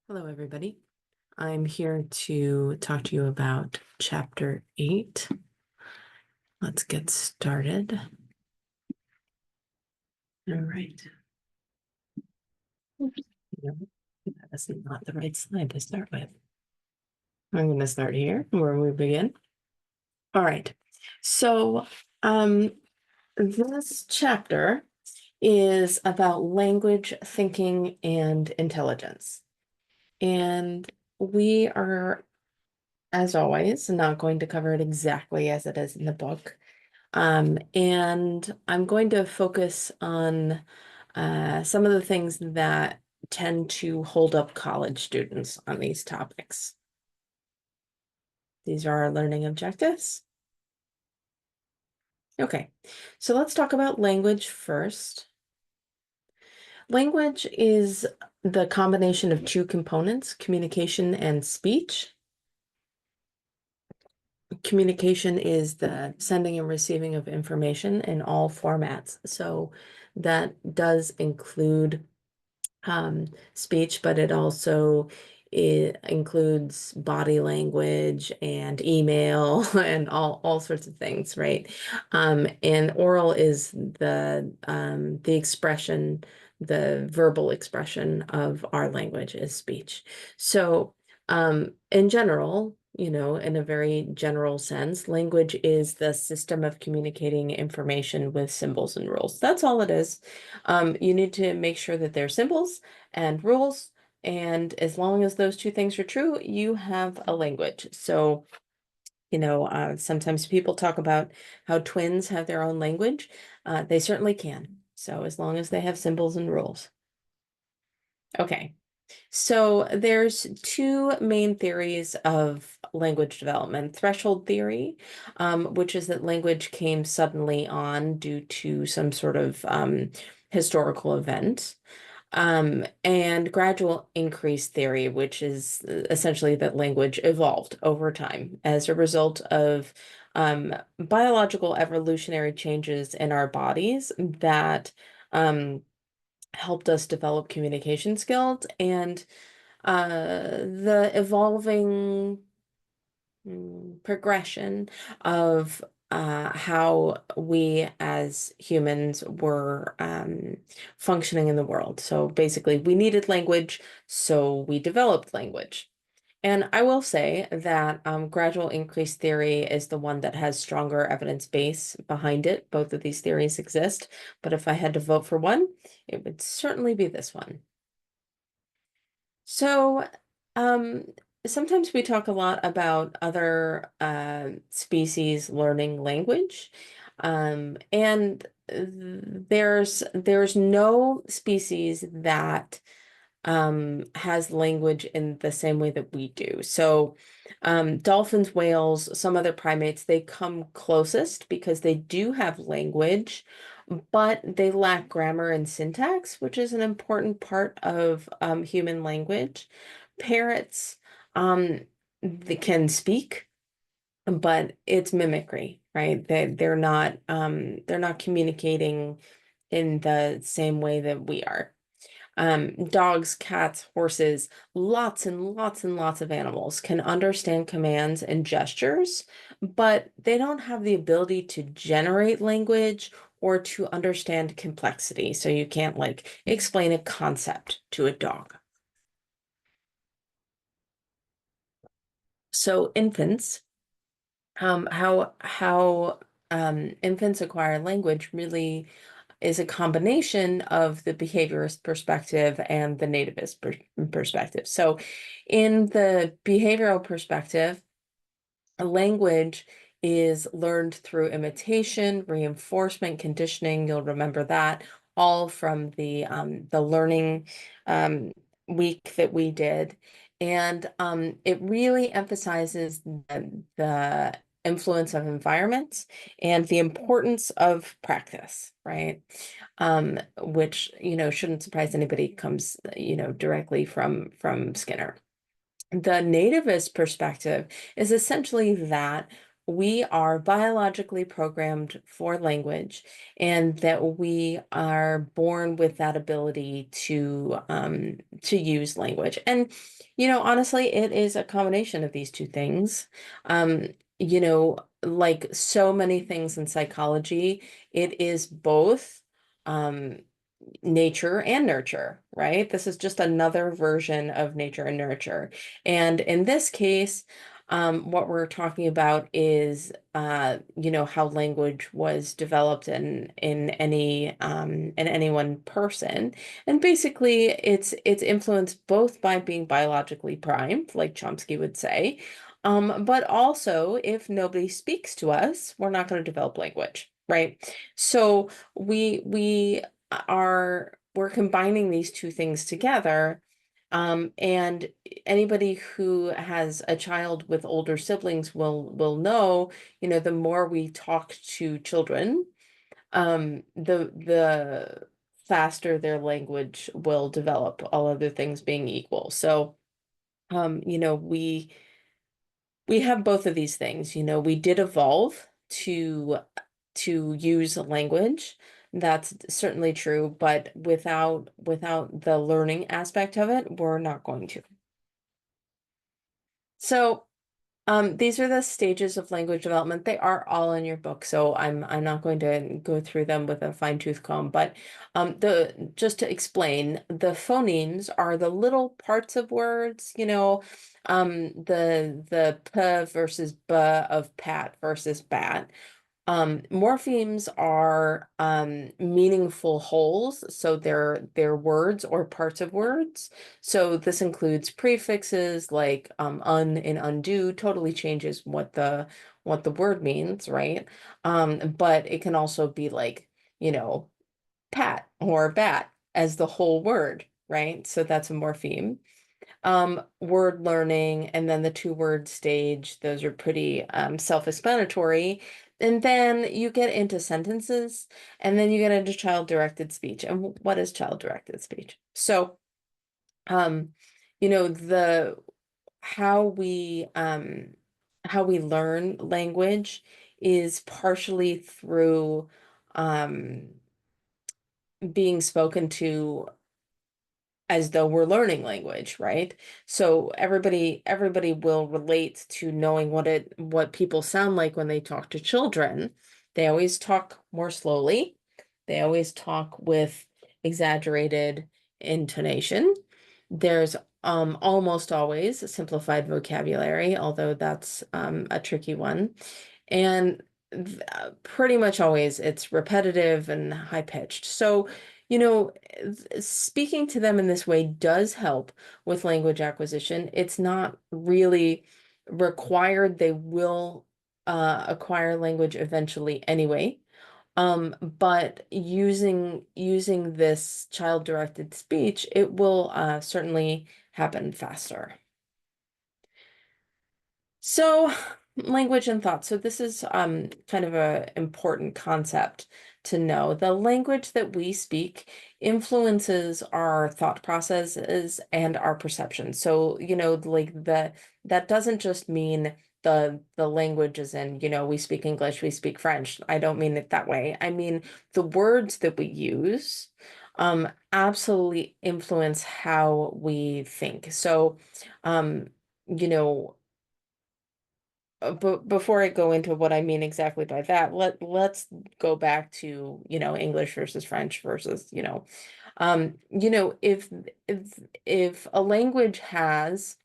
Hello, everybody. I'm here to talk to you about Chapter 8. Let's get started. All right. Oops. No, that's not the right slide to start with. I'm going to start here where we begin. All right. So, this chapter is about language, thinking, and intelligence. And we are, as always, not going to cover it exactly as it is in the book. And I'm going to focus on some of the things that tend to hold up college students on these topics. These are our learning objectives. Okay, so let's talk about language first. Language is the combination of two components, communication and speech. Communication is the sending and receiving of information in all formats. So that does include speech, but it includes body language and email and all sorts of things, right? And oral is the expression, the verbal expression of our language is speech. So in general, in a very general sense, language is the system of communicating information with symbols and rules. That's all it is. You need to make sure that they're symbols and rules. And as long as those two things are true, you have a language. So, sometimes people talk about how twins have their own language. They certainly can. So as long as they have symbols and rules. Okay. So there's two main theories of language development. Threshold theory, which is that language came suddenly on due to some sort of historical event. And gradual increase theory, which is essentially that language evolved over time as a result of biological evolutionary changes in our bodies that helped us develop communication skills and the evolving progression of how we as humans were functioning in the world. So basically, we needed language, so we developed language. And I will say that gradual increase theory is the one that has stronger evidence base behind it. Both of these theories exist, but if I had to vote for one, it would certainly be this one. So, um, sometimes we talk a lot about other species learning language. And there's no species that has language in the same way that we do. So, dolphins, whales, some other primates, they come closest because they do have language, but they lack grammar and syntax, which is an important part of human language. Parrots, they can speak, but it's mimicry, right? They're not communicating in the same way that we are. Dogs, cats, horses, lots and lots and lots of animals can understand commands and gestures, but they don't have the ability to generate language or to understand complexity. So you can't like explain a concept to a dog. So infants, how infants acquire language really is a combination of the behaviorist perspective and the nativist perspective. So, in the behavioral perspective, a language is learned through imitation, reinforcement, conditioning. You'll remember that all from the learning um, week that we did. And it really emphasizes the influence of environment and the importance of practice, right? Which, shouldn't surprise anybody, comes, directly from Skinner. The nativist perspective is essentially that we are biologically programmed for language, and that we are born with that ability to use language. And honestly, it is a combination of these two things. Um, like so many things in psychology, it is both um nature and nurture, right? This is just another version of nature and nurture. And in this case, what we're talking about is, how language was developed in any one person, and basically, it's influenced both by being biologically primed, like Chomsky would say, but also if nobody speaks to us, we're not going to develop language, right? So we we're combining these two things together. And anybody who has a child with older siblings will know, the more we talk to children, the faster their language will develop, all other things being equal. So, we have both of these things. We did evolve to use language. That's certainly true, but without the learning aspect of it, we're not going to. So, these are the stages of language development. They are all in your book, so I'm not going to go through them with a fine-tooth comb. But the just to explain, the phonemes are the little parts of words, the p versus b of pat versus bat. Morphemes are meaningful wholes, so they're words or parts of words. So this includes prefixes like un and undo, totally changes what the word means, right? But it can also be like, pat or bat as the whole word, right? So that's a morpheme. Word learning, and then the two-word stage, those are pretty self-explanatory. And then you get into sentences, and then you get into child-directed speech. And what is child-directed speech? So, um, the how we how we learn language is partially through um being spoken to as though we're learning language, right? So everybody will relate to knowing what people sound like when they talk to children. They always talk more slowly. They always talk with exaggerated intonation. There's almost always a simplified vocabulary, although that's a tricky one. And pretty much always it's repetitive and high pitched. So, speaking to them in this way does help with language acquisition. It's not really required. They will acquire language eventually anyway. But using this child-directed speech, it will certainly happen faster. So, language and thought. So this is kind of a important concept to know. The language that we speak influences our thought processes and our perception. So, like that doesn't just mean the language is in, we speak English, we speak French. I don't mean it that way. I mean the words that we use absolutely influence how we think. So, you know, but before I go into what I mean exactly by that, let's go back to, English versus French versus, if a language has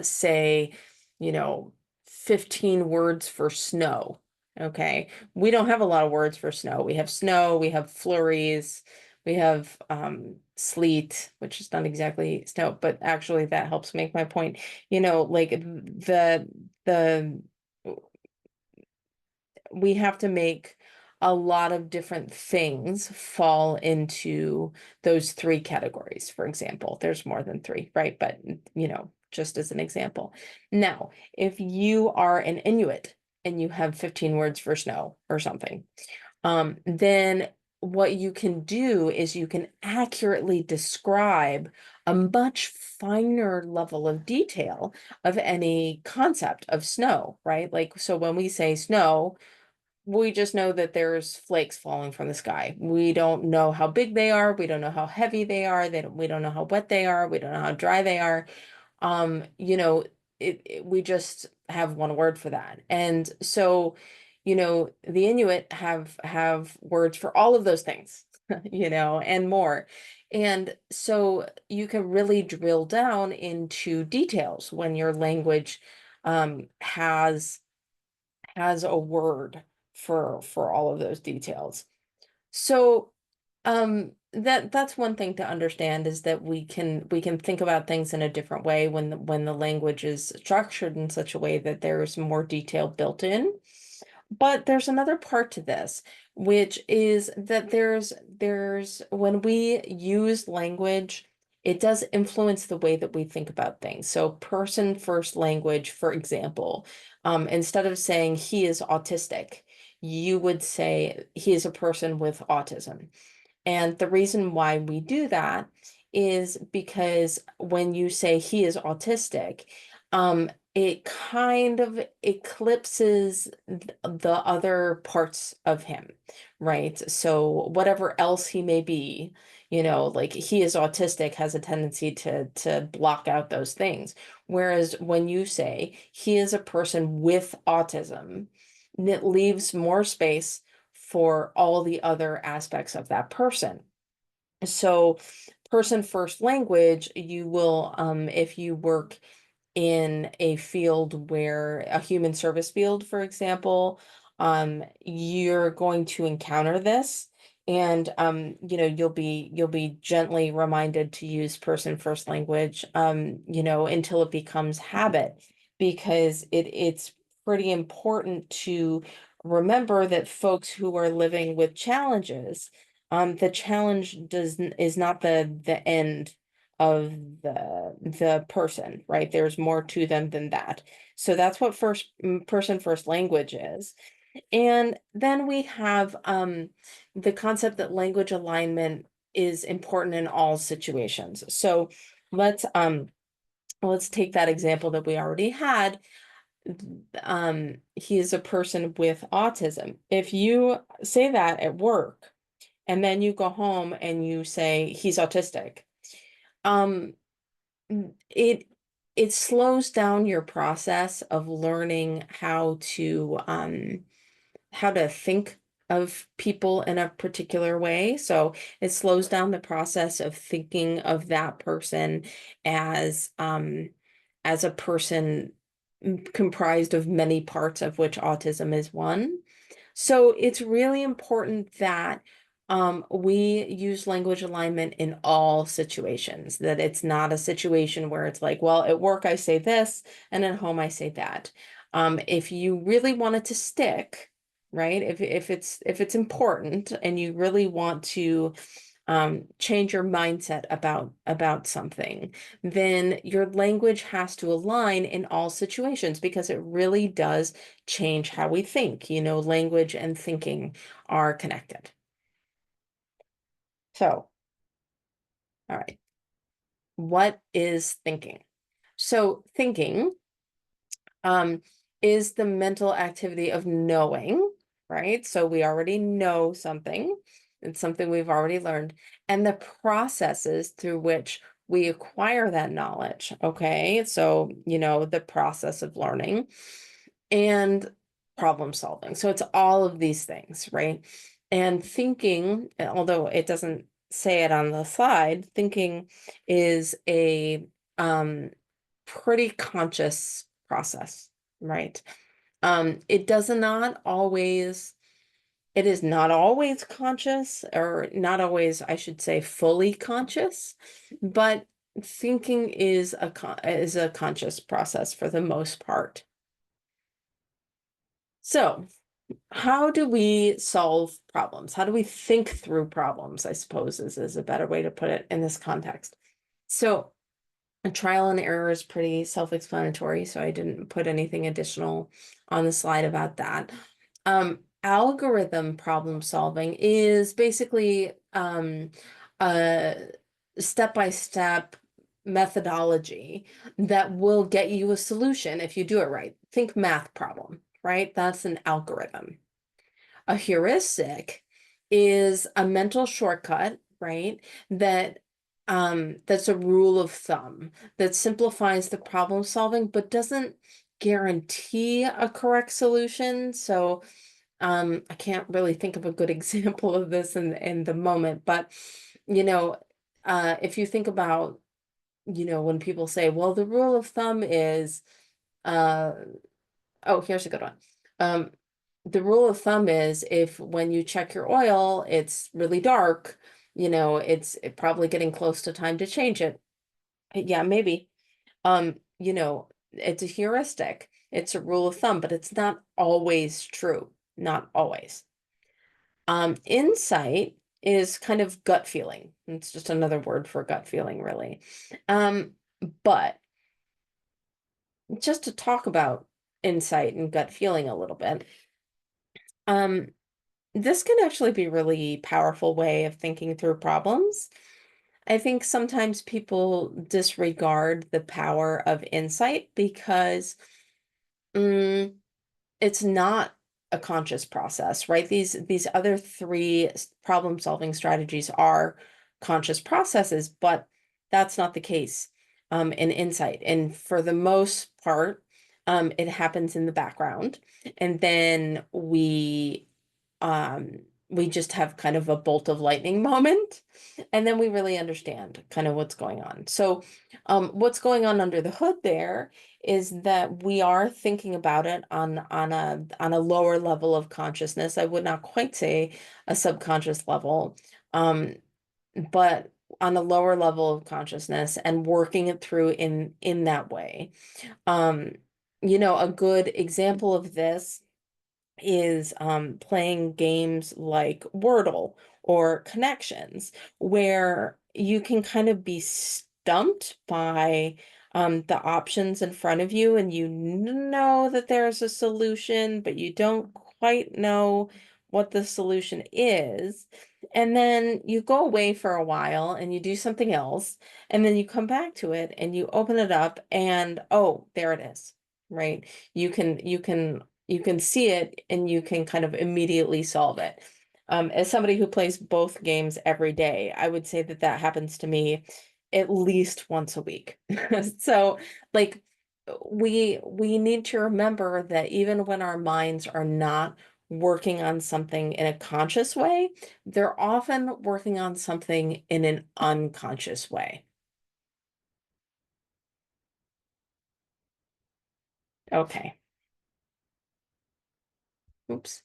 say, you know, 15 words for snow. Okay. We don't have a lot of words for snow, we have flurries, we have sleet, which is not exactly snow, but actually that helps make my point. Like the we have to make a lot of different things fall into those three categories. For example, there's more than three, right? But, just as an example. Now, if you are an Inuit and you have 15 words for snow or something, then what you can do is you can accurately describe a much finer level of detail of any concept of snow, right? Like, so when we say snow, we just know that there's flakes falling from the sky. We don't know how big they are. We don't know how heavy they are. We don't know how wet they are. We don't know how dry they are. You know, we just have one word for that. And so, the Inuit have words for all of those things, and more. And so you can really drill down into details when your language has a word for all of those details. So that's one thing to understand, is that we can think about things in a different way when the language is structured in such a way that there's more detail built in. But there's another part to this, which is that there's when we use language, it does influence the way that we think about things. So person first language, for example, instead of saying he is autistic, you would say he is a person with autism. And the reason why we do that is because when you say he is autistic, it kind of eclipses the other parts of him, right? So whatever else he may be, like he is autistic has a tendency to block out those things. Whereas when you say he is a person with autism, it leaves more space for all the other aspects of that person. So, person first language, you will, if you work in a field where a human service field, for example, you're going to encounter this. And you'll be gently reminded to use person first language, until it becomes habit, because it's pretty important to remember that folks who are living with challenges, the challenge is not the end of the person, right? There's more to them than that. So that's what person first language is. And then we have the concept that language alignment is important in all situations. So let's um let's take that example that we already had. He is a person with autism. If you say that at work and then you go home and you say he's autistic, um it it slows down your process of learning how to think of people in a particular way. So it slows down the process of thinking of that person as as a person comprised of many parts, of which autism is one. So it's really important that we use language alignment in all situations, that it's not a situation where it's like, well, at work I say this and at home I say that. If you really want it to stick, right? If it's important and you really want to change your mindset about something, then your language has to align in all situations, because it really does change how we think. Language and thinking are connected. So, all right, what is thinking? So thinking um, is the mental activity of knowing, right? So we already know something. It's something we've already learned, and the processes through which we acquire that knowledge. Okay. So, the process of learning and problem solving. So it's all of these things, right? And thinking, although it doesn't say it on the slide, thinking is a pretty conscious process, right? It does not always, it is not always conscious, or not always, I should say, fully conscious, but thinking is a conscious process for the most part. So, how do we solve problems? How do we think through problems, I suppose is a better way to put it in this context. So, a trial and error is pretty self-explanatory, so I didn't put anything additional on the slide about that. algorithm problem solving is basically a step-by-step methodology that will get you a solution if you do it right. Think math problem, right? That's an algorithm. A heuristic is a mental shortcut, right? That's a rule of thumb that simplifies the problem solving, but doesn't guarantee a correct solution. So I can't really think of a good example of this in the moment, but you know, if you think about, when people say, well, the rule of thumb is, uh, oh, here's a good one. Um, the rule of thumb is if when you check your oil, it's really dark, it's probably getting close to time to change it. Yeah, maybe. It's a heuristic. It's a rule of thumb, but it's not always true. Not always. Insight is kind of gut feeling. It's just another word for gut feeling, really. But just to talk about insight and gut feeling a little bit, um, this can actually be a really powerful way of thinking through problems. I think sometimes people disregard the power of insight because mm, it's not a conscious process, right? These other three problem-solving strategies are conscious processes, but that's not the case in insight. And for the most part, it happens in the background, and then um, we just have kind of a bolt of lightning moment, and then we really understand kind of what's going on. So, what's going on under the hood there is that we are thinking about it on a lower level of consciousness. I would not quite say a subconscious level, um, but on a lower level of consciousness and working it through in that way. Um, a good example of this is playing games like Wordle or Connections, where you can kind of be stumped by the options in front of you, and you know that there's a solution, but you don't quite know what the solution is. And then you go away for a while and you do something else, and then you come back to it and you open it up, and oh, there it is, right? You can see it and you can kind of immediately solve it. As somebody who plays both games every day, I would say that that happens to me at least once a week. So, like, we need to remember that even when our minds are not working on something in a conscious way, they're often working on something in an unconscious way. Okay. Oops.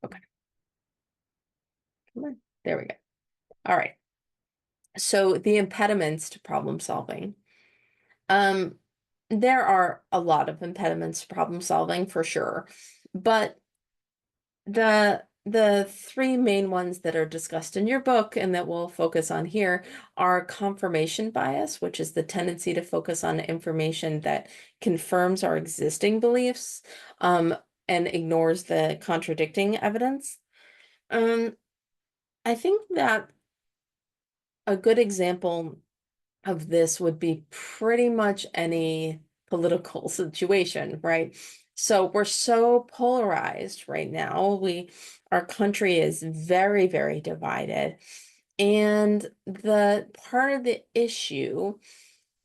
Okay. Come on. There we go. All right. So the impediments to problem solving. Um, there are a lot of impediments to problem solving for sure, but the three main ones that are discussed in your book and that we'll focus on here are confirmation bias, which is the tendency to focus on information that confirms our existing beliefs, and ignores the contradicting evidence. Um, I think that a good example of this would be pretty much any political situation, right? So we're so polarized right now. Our country is very, very divided. And the part of the issue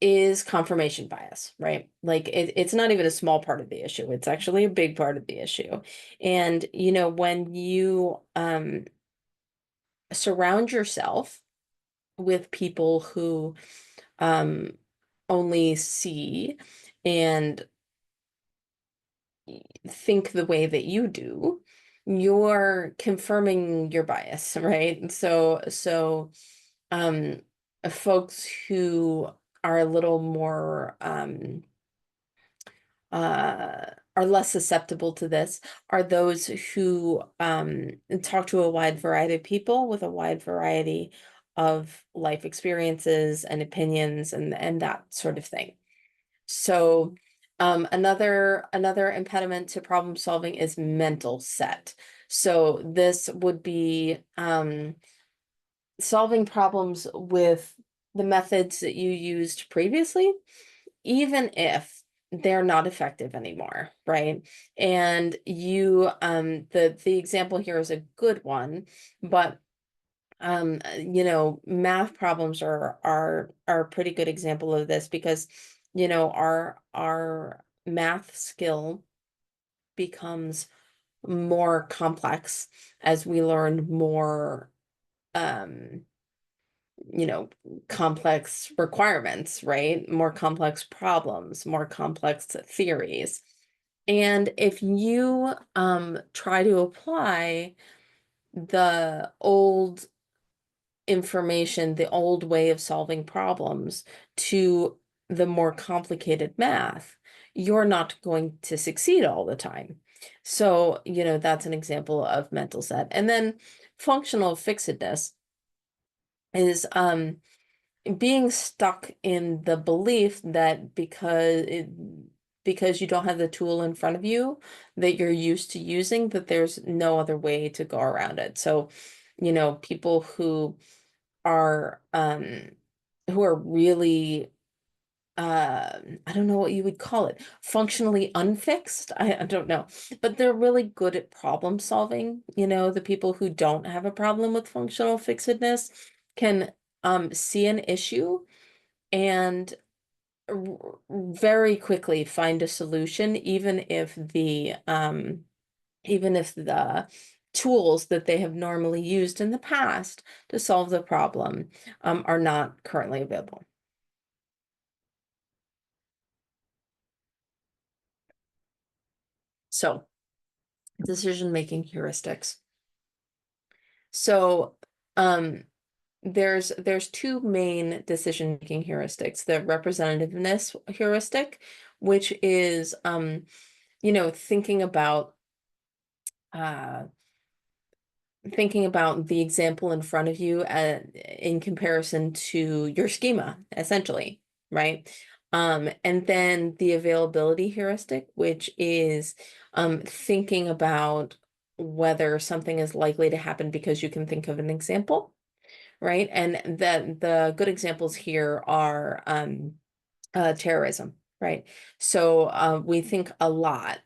is confirmation bias, right? Like it's not even a small part of the issue. It's actually a big part of the issue. And when you surround yourself with people who um, only see and think the way that you do, you're confirming your bias, right? So um, folks who are a little more are less susceptible to this are those who talk to a wide variety of people with a wide variety of life experiences and opinions and that sort of thing. So Another impediment to problem solving is mental set. So this would be solving problems with the methods that you used previously, even if they're not effective anymore, right? And you the example here is a good one, but math problems are a pretty good example of this because our math skill becomes more complex as we learn more um you know complex requirements, right? More complex problems, more complex theories. And if you try to apply the old information, the old way of solving problems to the more complicated math, you're not going to succeed all the time. So, that's an example of mental set. And then functional fixedness is being stuck in the belief that because you don't have the tool in front of you that you're used to using, that there's no other way to go around it. So, people are um who are really I don't know what you would call it, functionally unfixed. I don't know, but they're really good at problem solving. The people who don't have a problem with functional fixedness can see an issue and very quickly find a solution, even if the tools that they have normally used in the past to solve the problem are not currently available. So, decision-making heuristics. So, um, there's two main decision-making heuristics. The representativeness heuristic, which is thinking about uh thinking about the example in front of you in comparison to your schema, essentially, right? And then the availability heuristic, which is thinking about whether something is likely to happen because you can think of an example, right? And the good examples here are terrorism, right? So we think a lot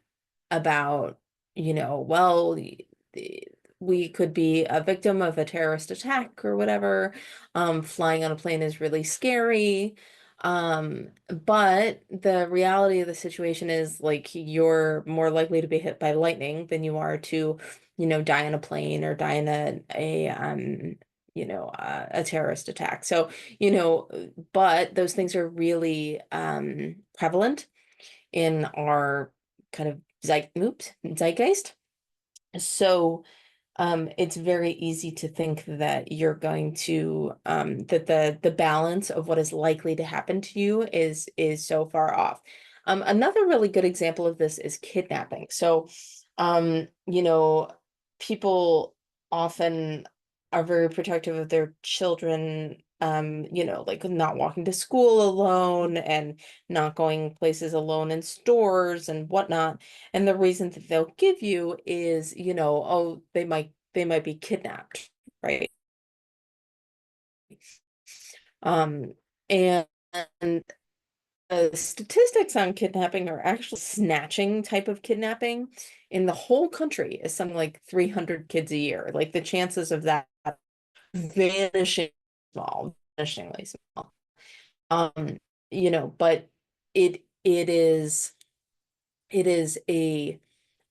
about, well, we could be a victim of a terrorist attack or whatever. Flying on a plane is really scary. But the reality of the situation is like you're more likely to be hit by lightning than you are to, die on a plane or die in a terrorist attack. So, but those things are really prevalent in our kind of zeitgeist. So it's very easy to think that you're going to that the balance of what is likely to happen to you is so far off. Another really good example of this is kidnapping. So, people often are very protective of their children, like not walking to school alone and not going places alone in stores and whatnot. And the reason that they'll give you is, oh, they might be kidnapped, right? Um, and the statistics on kidnapping are actually snatching type of kidnapping in the whole country is something like 300 kids a year. Like the chances of that vanishing vanishingly small. Um, but it is it is a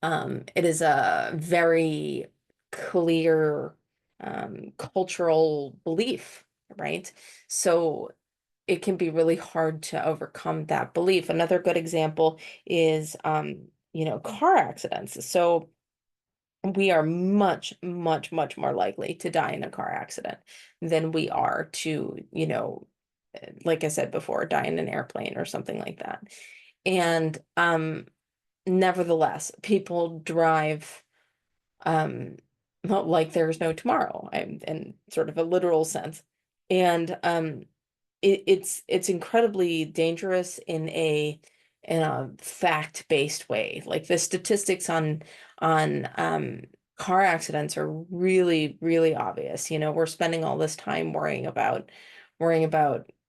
it is a very clear cultural belief, right? So it can be really hard to overcome that belief. Another good example is car accidents. So we are much, much, much more likely to die in a car accident than we are to, like I said before, die in an airplane or something like that. And nevertheless, people drive um not like there's no tomorrow, in sort of a literal sense. And it's incredibly dangerous in a in a fact-based way. Like the statistics on car accidents are really, really obvious. We're spending all this time worrying about,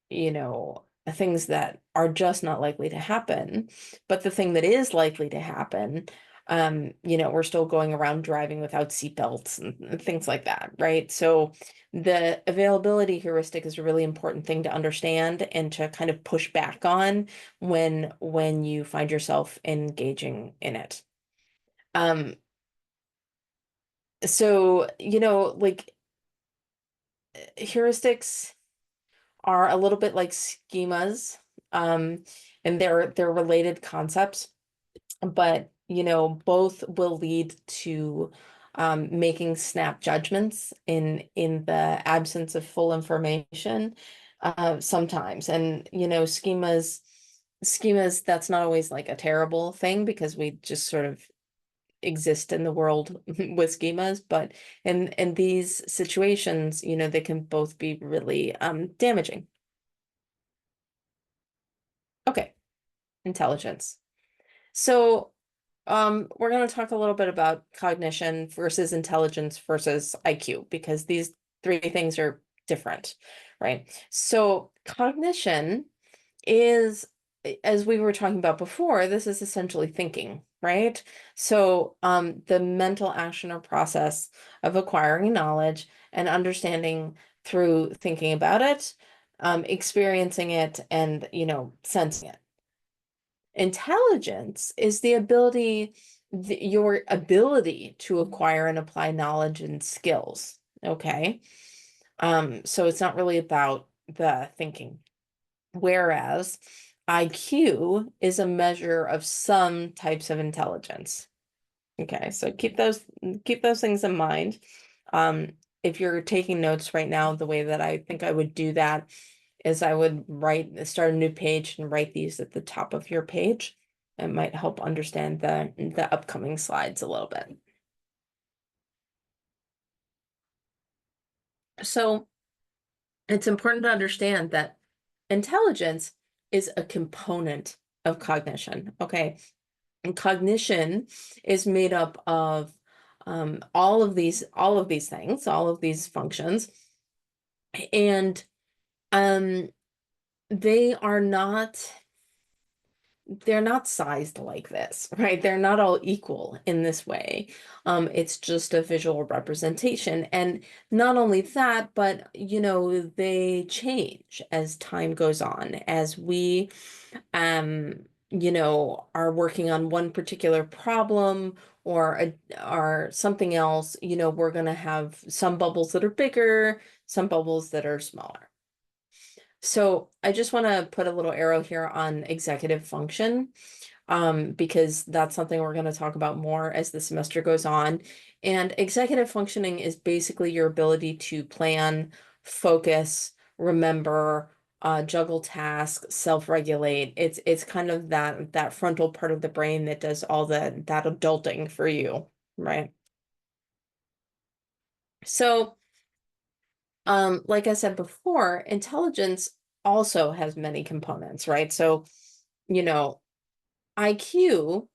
you know, things that are just not likely to happen. But the thing that is likely to happen, we're still going around driving without seatbelts and things like that, right? So the availability heuristic is a really important thing to understand and to kind of push back on when you find yourself engaging in it. Um, so, like heuristics are a little bit like schemas, um, and they're related concepts, but both will lead to making snap judgments in the absence of full information sometimes. And schemas, that's not always like a terrible thing because we just sort of exist in the world with schemas, but in these situations, they can both be really damaging. Okay, intelligence. So we're going to talk a little bit about cognition versus intelligence versus IQ because these three things are different, right? So cognition is, as we were talking about before, this is essentially thinking, right? So the mental action or process of acquiring knowledge and understanding through thinking about it, experiencing it, and, sensing it. Intelligence is your ability to acquire and apply knowledge and skills. Okay. So it's not really about the thinking. Whereas IQ is a measure of some types of intelligence. Okay, so keep those things in mind. Um, if you're taking notes right now, the way that I think I would do that is I would start a new page and write these at the top of your page. It might help understand the upcoming slides a little bit. So it's important to understand that intelligence is a component of cognition. Okay. And cognition is made up of all of these things, all of these functions, and um, they are not they're not sized like this, right? They're not all equal in this way. It's just a visual representation. And not only that, but they change as time goes on, as we are working on one particular problem or something else, we're going to have some bubbles that are bigger, some bubbles that are smaller. So I just want to put a little arrow here on executive function, because that's something we're going to talk about more as the semester goes on. And executive functioning is basically your ability to plan, focus, remember, juggle tasks, self-regulate. It's kind of that frontal part of the brain that does all that adulting for you, right? So, like I said before, intelligence also has many components, right? So, you know, IQ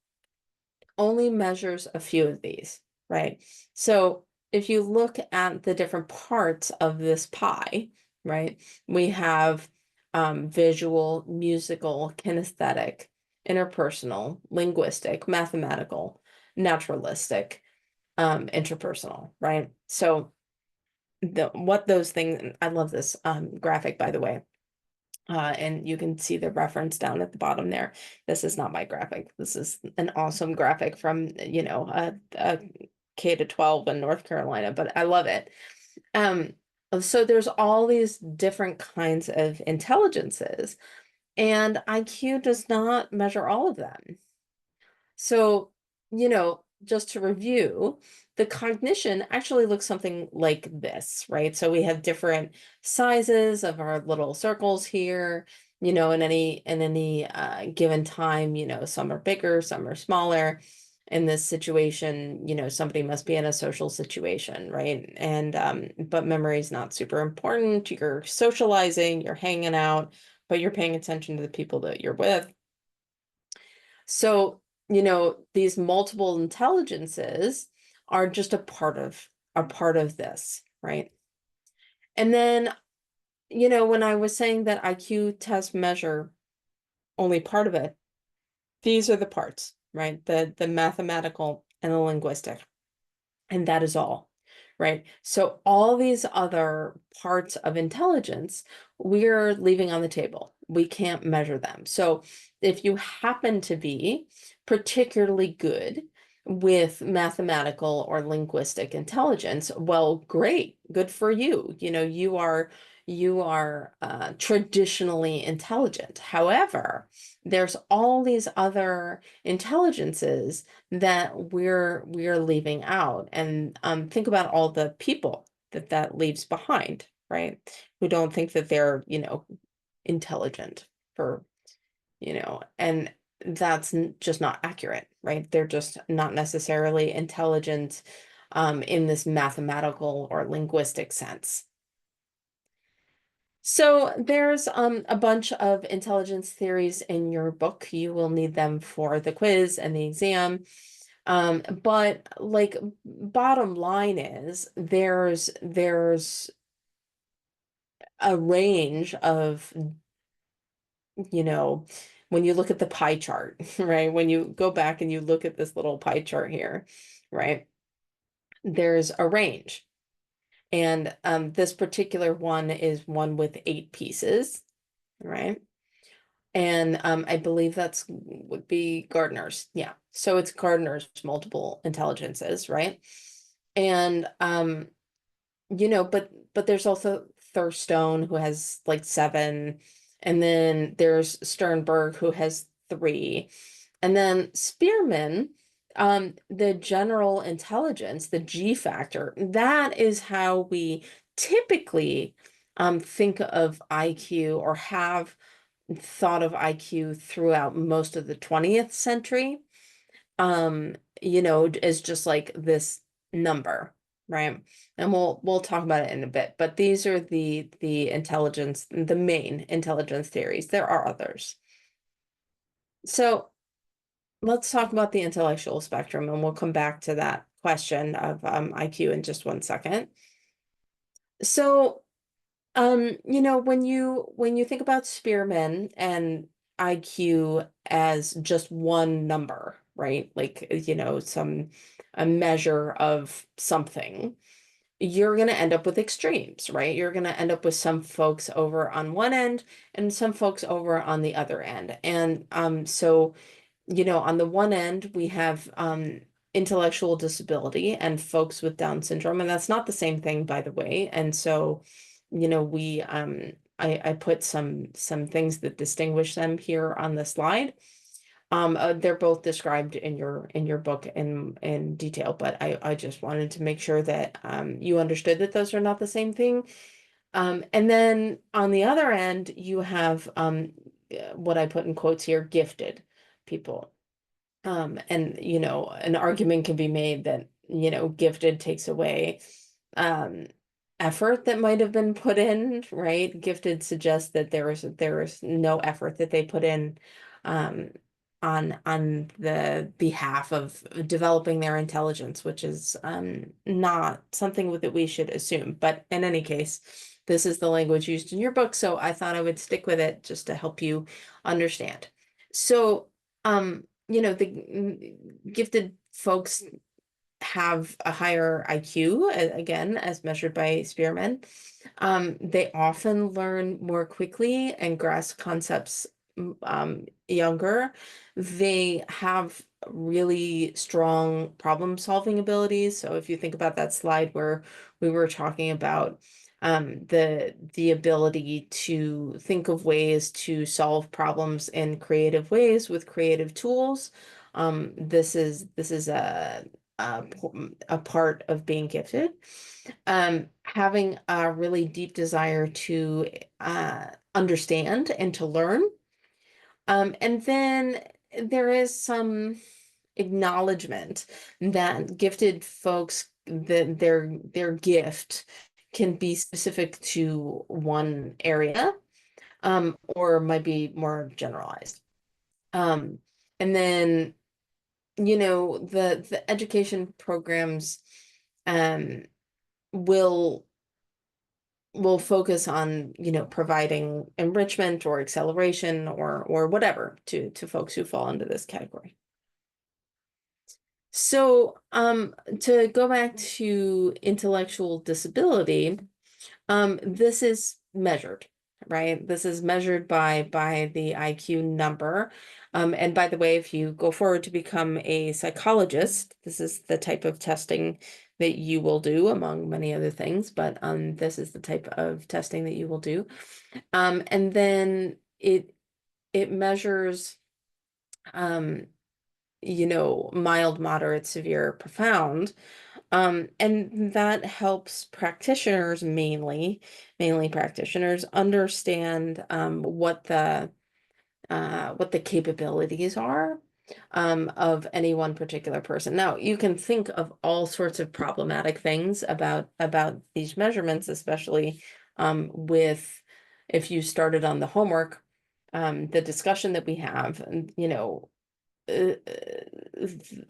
only measures a few of these, right? So if you look at the different parts of this pie, right, we have visual, musical, kinesthetic, interpersonal, linguistic, mathematical, naturalistic, interpersonal, right? So what those things, I love this graphic, by the way. And you can see the reference down at the bottom there. This is not my graphic. This is an awesome graphic from, a K to 12 in North Carolina, but I love it. Um, so there's all these different kinds of intelligences, and IQ does not measure all of them. So, just to review, the cognition actually looks something like this, right? So we have different sizes of our little circles here, in any given time, some are bigger, some are smaller. In this situation, somebody must be in a social situation, right? And but memory is not super important. You're socializing, you're hanging out, but you're paying attention to the people that you're with. So, these multiple intelligences are just a part of this, right? And then, when I was saying that IQ tests measure only part of it, these are the parts, right? The mathematical and the linguistic. And that is all, right? So all these other parts of intelligence, we're leaving on the table. We can't measure them. So if you happen to be particularly good with mathematical or linguistic intelligence, well, great, good for you. You are traditionally intelligent. However, there's all these other intelligences that we're leaving out. And think about all the people that leaves behind, right? Who don't think that they're, intelligent for, and that's just not accurate, right? They're just not necessarily intelligent in this mathematical or linguistic sense. So there's a bunch of intelligence theories in your book. You will need them for the quiz and the exam. But like bottom line is there's a range of, you know, when you look at the pie chart, right? When you go back and you look at this little pie chart here, right? There's a range. And this particular one is one with 8 pieces, right? And I believe that's would be Gardner's. Yeah. So it's Gardner's multiple intelligences, right? And but there's also Thurstone who has like 7, and then there's Sternberg who has 3, and then Spearman, the general intelligence, the G factor, that is how we typically think of IQ or have thought of IQ throughout most of the 20th century, is just like this number, right? And we'll talk about it in a bit, but these are the main intelligence theories. There are others. So let's talk about the intellectual spectrum, and we'll come back to that question of IQ in just one second. So when you think about Spearman and IQ as just one number, right? Like, a measure of something, you're going to end up with extremes, right? You're going to end up with some folks over on one end and some folks over on the other end. And so on the one end, we have intellectual disability and folks with Down syndrome, and that's not the same thing, by the way. And so, we I put some things that distinguish them here on the slide. They're both described in your book in detail, but I just wanted to make sure that you understood that those are not the same thing. And then on the other end, you have what I put in quotes here, gifted people. And an argument can be made that, gifted takes away um effort that might have been put in, right? Gifted suggests that there was no effort that they put in um on the behalf of developing their intelligence, which is not something that we should assume. But in any case, this is the language used in your book, so I thought I would stick with it just to help you understand. So, the gifted folks have a higher IQ, again, as measured by Spearman. They often learn more quickly and grasp concepts younger. They have really strong problem-solving abilities. So if you think about that slide where we were talking about the ability to think of ways to solve problems in creative ways with creative tools, this is a part of being gifted. Having a really deep desire to understand and to learn. And then there is some acknowledgement that gifted folks, that their gift can be specific to one area, or might be more generalized. Um, And then, the education programs um will focus on, providing enrichment or acceleration or whatever to folks who fall into this category. So, to go back to intellectual disability, this is measured, right? This is measured by the IQ number. And by the way, if you go forward to become a psychologist, this is the type of testing that you will do, among many other things, but this is the type of testing that you will do. And then it measures mild, moderate, severe, profound. And that helps practitioners mainly practitioners understand what the capabilities are of any one particular person. Now, you can think of all sorts of problematic things about these measurements, especially with if you started on the homework, the discussion that we have, and uh,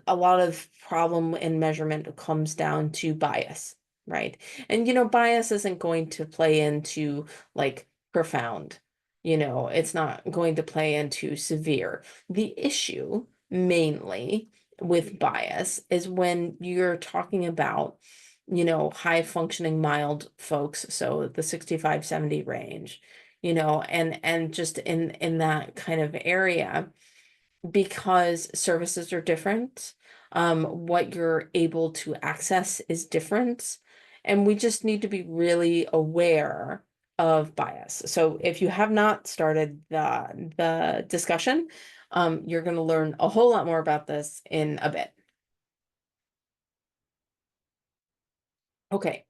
a lot of problem in measurement comes down to bias, right? And bias isn't going to play into like profound, it's not going to play into severe. The issue mainly with bias is when you're talking about, high functioning mild folks, so the 65-70 range, and just in that kind of area because services are different. What you're able to access is different. And we just need to be really aware of bias. So if you have not started the discussion, you're going to learn a whole lot more about this in a bit. Okay.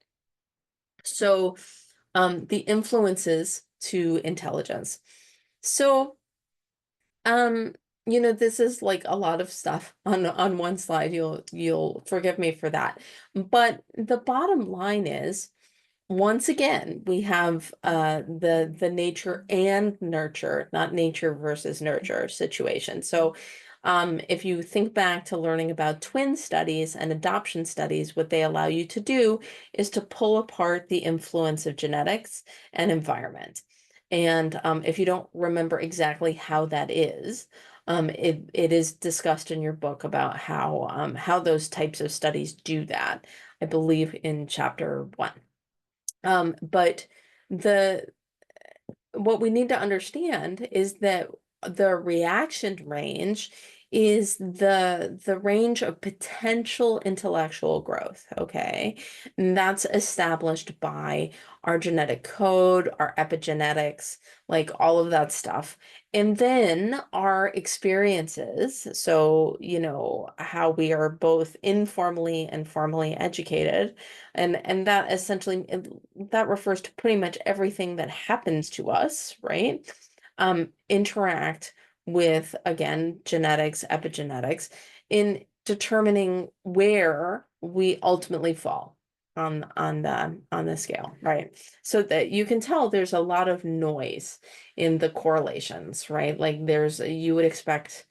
So the influences to intelligence. So Um, this is like a lot of stuff on one slide. You'll forgive me for that. But the bottom line is, once again, we have the nature and nurture, not nature versus nurture situation. So if you think back to learning about twin studies and adoption studies, what they allow you to do is to pull apart the influence of genetics and environment. And if you don't remember exactly how that is, it is discussed in your book about how those types of studies do that, I believe in chapter 1. But the what we need to understand is that the reaction range is the range of potential intellectual growth, okay? And that's established by our genetic code, our epigenetics, like all of that stuff. And then our experiences, so, how we are both informally and formally educated, and that essentially that refers to pretty much everything that happens to us, right? Interact with, again, genetics, epigenetics, in determining where we ultimately fall on the scale, right? So that you can tell there's a lot of noise in the correlations, right? Like you would expect,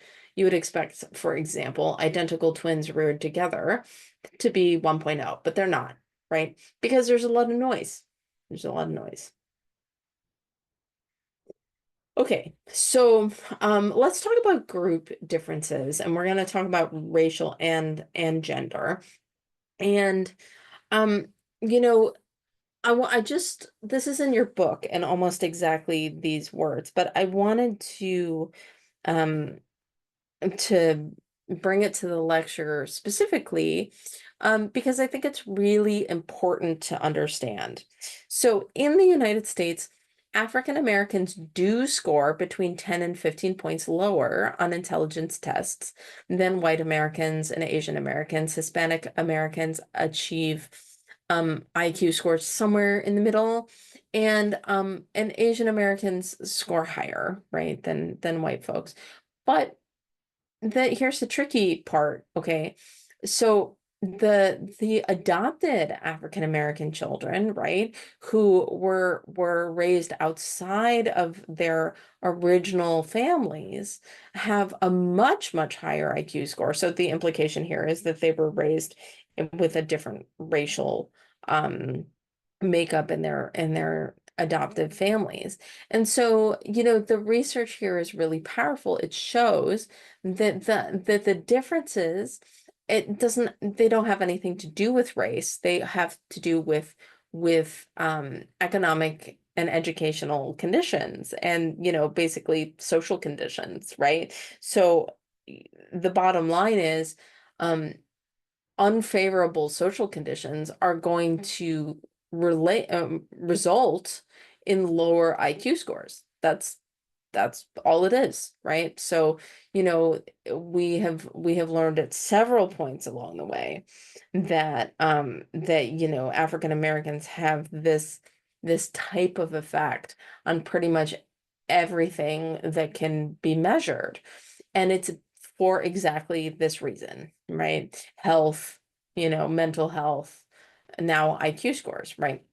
for example, identical twins reared together to be 1.0, but they're not, right? Because there's a lot of noise. There's a lot of noise. Okay, so let's talk about group differences, and we're going to talk about racial and gender. And um, you know, I just this is in your book and almost exactly these words, but I wanted um to bring it to the lecture specifically because I think it's really important to understand. So in the United States, African Americans do score between 10 and 15 points lower on intelligence tests than white Americans and Asian Americans. Hispanic Americans achieve IQ scores somewhere in the middle, and Asian Americans score higher, right, than white folks. But here's the tricky part, okay? So the adopted African American children, right, who were raised outside of their original families have a much higher IQ score. So the implication here is that they were raised with a different racial um makeup in their adoptive families. And so, the research here is really powerful. It shows that the differences, they don't have anything to do with race. They have to do with economic and educational conditions and, basically social conditions, right? So the bottom line is, um, unfavorable social conditions are going to result in lower IQ scores. That's all it is, right? So, we have learned at several points along the way that African Americans have this type of effect on pretty much everything that can be measured. And it's for exactly this reason, right? Health, mental health, now IQ scores, right?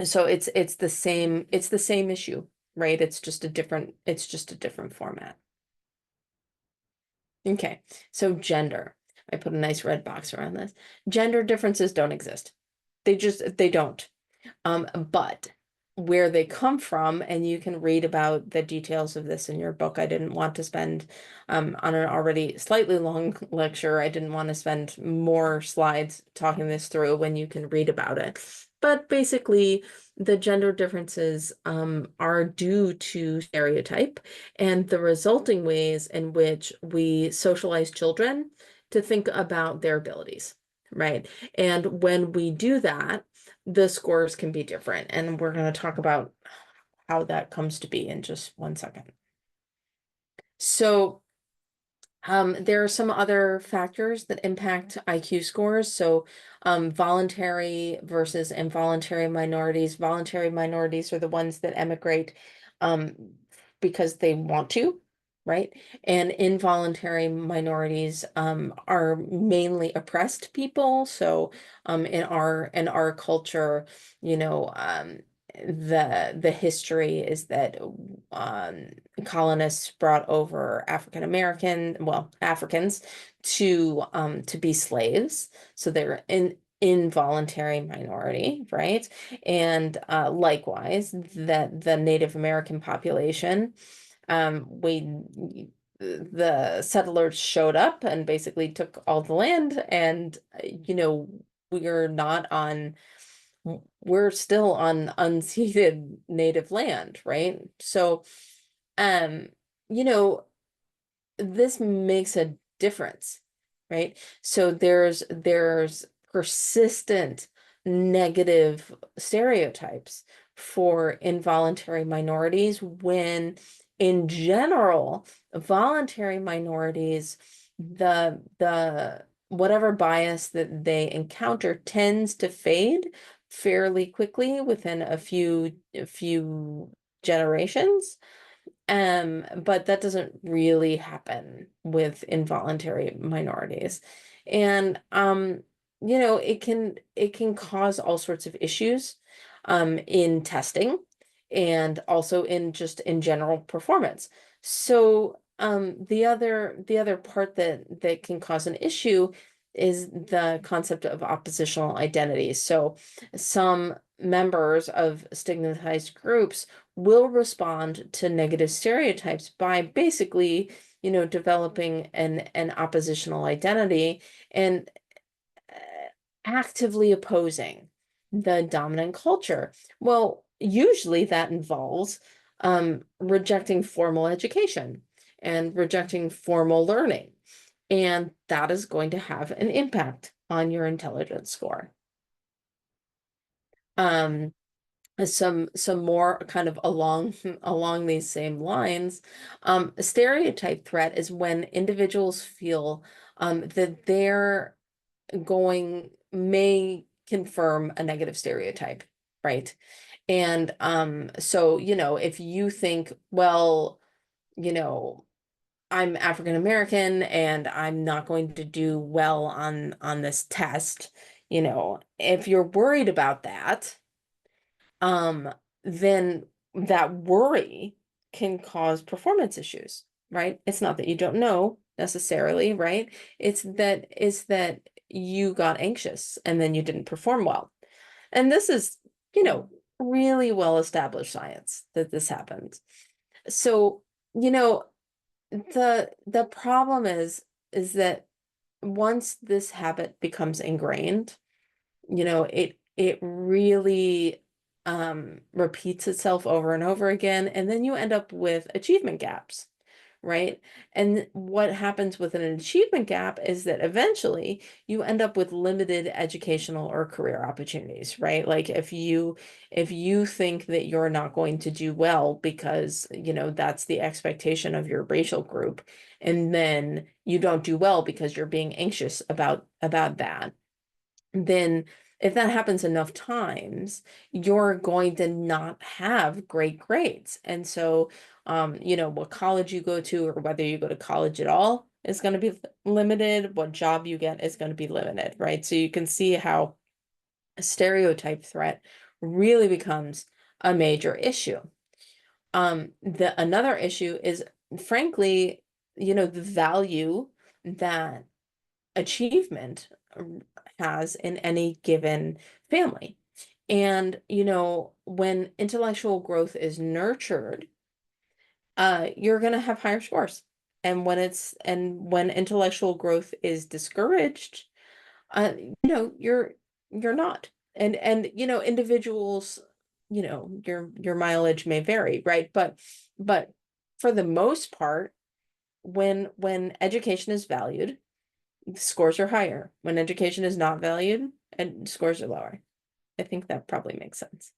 So it's the same issue, right? It's just a different format. Okay. So gender. I put a nice red box around this. Gender differences don't exist. They don't. But where they come from, and you can read about the details of this in your book. I didn't want to spend, on an already slightly long lecture, I didn't want to spend more slides talking this through when you can read about it. But basically, the gender differences are due to stereotype and the resulting ways in which we socialize children to think about their abilities, right? And when we do that, the scores can be different. And we're going to talk about how that comes to be in just 1 second. So, there are some other factors that impact IQ scores. So, voluntary versus involuntary minorities. Voluntary minorities are the ones that emigrate um, because they want to, right? And involuntary minorities are mainly oppressed people. So, in our culture, you know, the history is that um, colonists brought over Africans to be slaves. So they're an involuntary minority, right? And likewise, that the Native American population, we the settlers showed up and basically took all the land, and we're not on we're still on unceded native land, right? So, um, you know, this makes a difference, right? So there's persistent negative stereotypes for involuntary minorities when in general, voluntary minorities, the whatever bias that they encounter tends to fade fairly quickly within a few generations. But that doesn't really happen with involuntary minorities. And it can cause all sorts of issues in testing and also in general performance. So the other part that can cause an issue is the concept of oppositional identities. So some members of stigmatized groups will respond to negative stereotypes by basically, developing an oppositional identity and uh, actively opposing the dominant culture. Well, usually that involves rejecting formal education and rejecting formal learning. And that is going to have an impact on your intelligence score. Um, some more kind of along these same lines. A stereotype threat is when individuals feel that they're going may confirm a negative stereotype, right? And so if you think, well, you know I'm African American and I'm not going to do well on this test. If you're worried about that, um, then that worry can cause performance issues, right? It's not that you don't know necessarily, right? It's that you got anxious and then you didn't perform well. And this is, you know, really well established science that this happens. So, you know, the problem is that once this habit becomes ingrained, it really repeats itself over and over again, and then you end up with achievement gaps, right? And what happens with an achievement gap is that eventually you end up with limited educational or career opportunities, right? Like if you think that you're not going to do well because, that's the expectation of your racial group, and then you don't do well because you're being anxious about that, then if that happens enough times, you're going to not have great grades. And so, what college you go to or whether you go to college at all is going to be limited. What job you get is going to be limited, right? So you can see how a stereotype threat really becomes a major issue. The another issue is, frankly, the value that achievement has in any given family. And, when intellectual growth is nurtured, you're going to have higher scores. And when intellectual growth is discouraged, you're not. And individuals, your mileage may vary, right? But for the most part, when education is valued, scores are higher. When education is not valued, and scores are lower. I think that probably makes sense.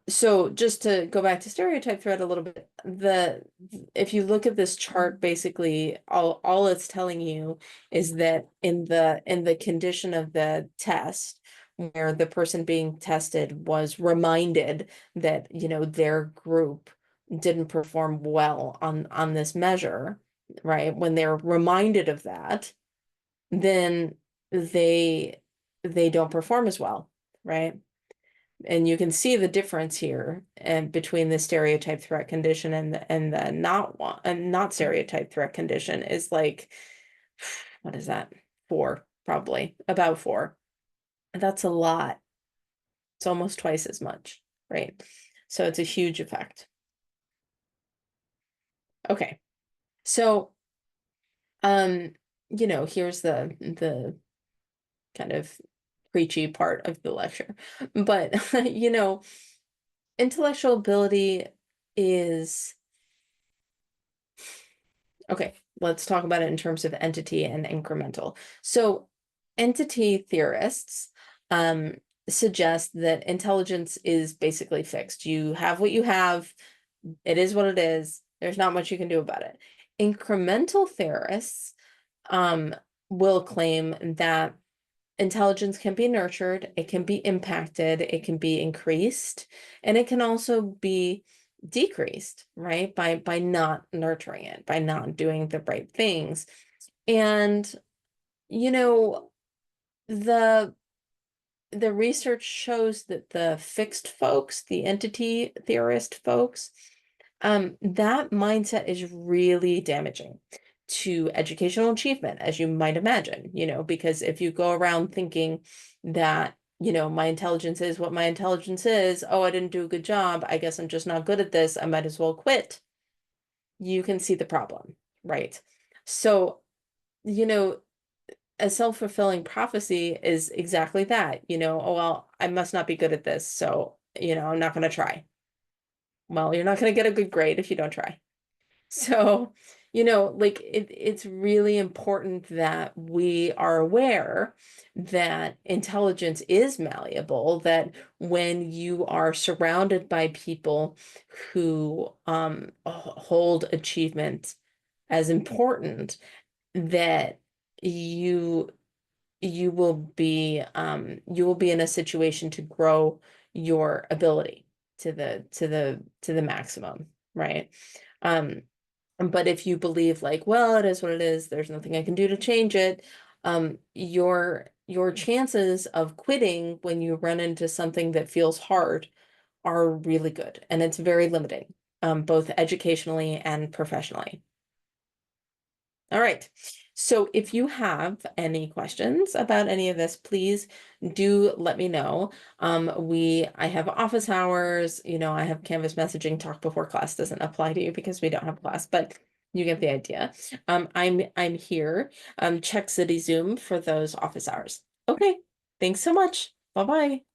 So just to go back to stereotype threat a little bit, if you look at this chart, basically all it's telling you is that in the condition of the test, where the person being tested was reminded that, their group didn't perform well on this measure, right? When they're reminded of that, then they they don't perform as well, right? And you can see the difference here and between the stereotype threat condition and the not one and not stereotype threat condition is like, what is that? Four, probably about four. That's a lot. It's almost twice as much, right? So it's a huge effect. Okay. So here's the kind of preachy part of the lecture. But intellectual ability is okay. Let's talk about it in terms of entity and incremental. So entity theorists um, suggest that intelligence is basically fixed. You have what you have, it is what it is. There's not much you can do about it. Incremental theorists um, will claim that intelligence can be nurtured, it can be impacted, it can be increased, and it can also be decreased, right? By not nurturing it, by not doing the right things. And you know, the the research shows that the fixed folks, the entity theorist folks, that mindset is really damaging to educational achievement, as you might imagine, because if you go around thinking that, my intelligence is what my intelligence is, oh, I didn't do a good job, I guess I'm just not good at this, I might as well quit. You can see the problem, right? So, you know, a self-fulfilling prophecy is exactly that, oh, well, I must not be good at this, so, I'm not going to try. Well, you're not going to get a good grade if you don't try. So, like it's really important that we are aware that intelligence is malleable, that when you are surrounded by people who hold achievement as important, that you you will be in a situation to grow your ability to the maximum, right? Um, But if you believe like, well, it is what it is, there's nothing I can do to change it, your chances of quitting when you run into something that feels hard are really good, and it's very limiting, both educationally and professionally. All right. So if you have any questions about any of this, please do let me know. I have office hours, I have Canvas messaging. Talk before class doesn't apply to you because we don't have class, but you get the idea. I'm here. Check City Zoom for those office hours. Okay. Thanks so much. Bye-bye.